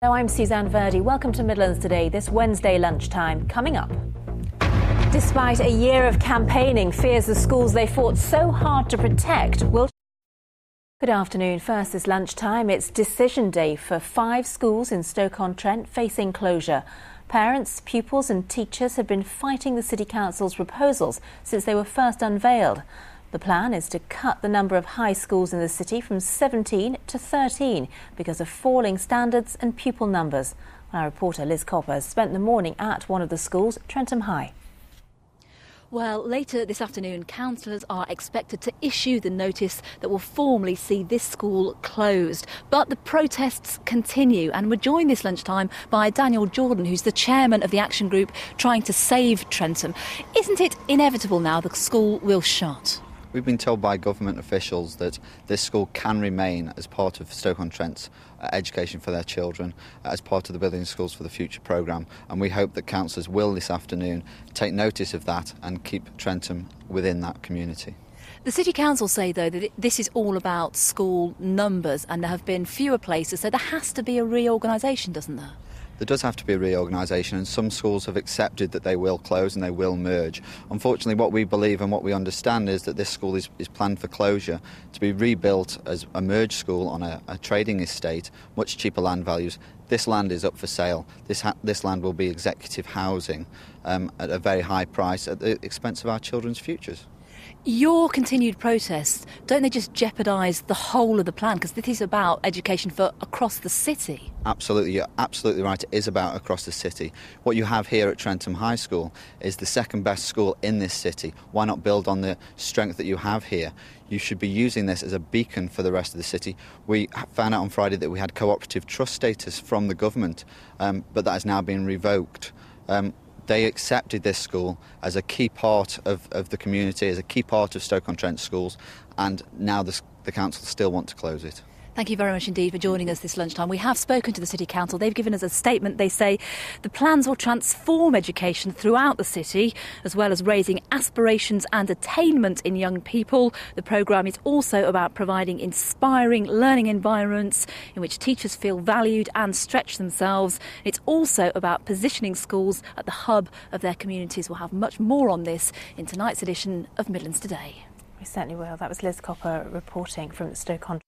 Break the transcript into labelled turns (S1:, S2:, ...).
S1: Hello, I'm Suzanne Verdi. Welcome to Midlands Today, this Wednesday lunchtime. Coming up. Despite a year of campaigning, fears the schools they fought so hard to protect will... Good afternoon. First this lunchtime, it's decision day for 5 schools in Stoke-on-Trent facing closure. Parents, pupils and teachers have been fighting the City Council's proposals since they were first unveiled. The plan is to cut the number of high schools in the city from 17 to 13 because of falling standards and pupil numbers. Our reporter Liz Copper has spent the morning at one of the schools, Trentham High.
S2: Well, later this afternoon, councillors are expected to issue the notice that will formally see this school closed. But the protests continue, and we're joined this lunchtime by Daniel Jordan, who's the chairman of the action group trying to save Trentham. Isn't it inevitable now the school will shut?
S3: We've been told by government officials that this school can remain as part of Stoke-on-Trent's education for their children, as part of the Building Schools for the Future programme, and we hope that councillors will this afternoon take notice of that and keep Trentham within that community.
S2: The City Council say, though, that this is all about school numbers and there have been fewer places, so there has to be a reorganisation, doesn't there?
S3: There does have to be a reorganisation, and some schools have accepted that they will close and they will merge. Unfortunately, what we believe and what we understand is that this school is planned for closure to be rebuilt as a merged school on a trading estate, much cheaper land values. This land is up for sale. This land will be executive housing at a very high price at the expense of our children's futures.
S2: Your continued protests, don't they just jeopardise the whole of the plan? Because this is about education for across the city.
S3: Absolutely, you're absolutely right. It is about across the city. What you have here at Trentham High School is the second best school in this city. Why not build on the strength that you have here? You should be using this as a beacon for the rest of the city. We found out on Friday that we had cooperative trust status from the government, but that has now been revoked. They accepted this school as a key part of the community, as a key part of Stoke-on-Trent schools, and now the council still want to close it.
S2: Thank you very much indeed for joining us this lunchtime. We have spoken to the City Council. They've given us a statement. They say the plans will transform education throughout the city, as well as raising aspirations and attainment in young people. The programme is also about providing inspiring learning environments in which teachers feel valued and stretch themselves. It's also about positioning schools at the hub of their communities. We'll have much more on this in tonight's edition of Midlands Today.
S1: We certainly will. That was Liz Copper reporting from Stoke-on-Trent.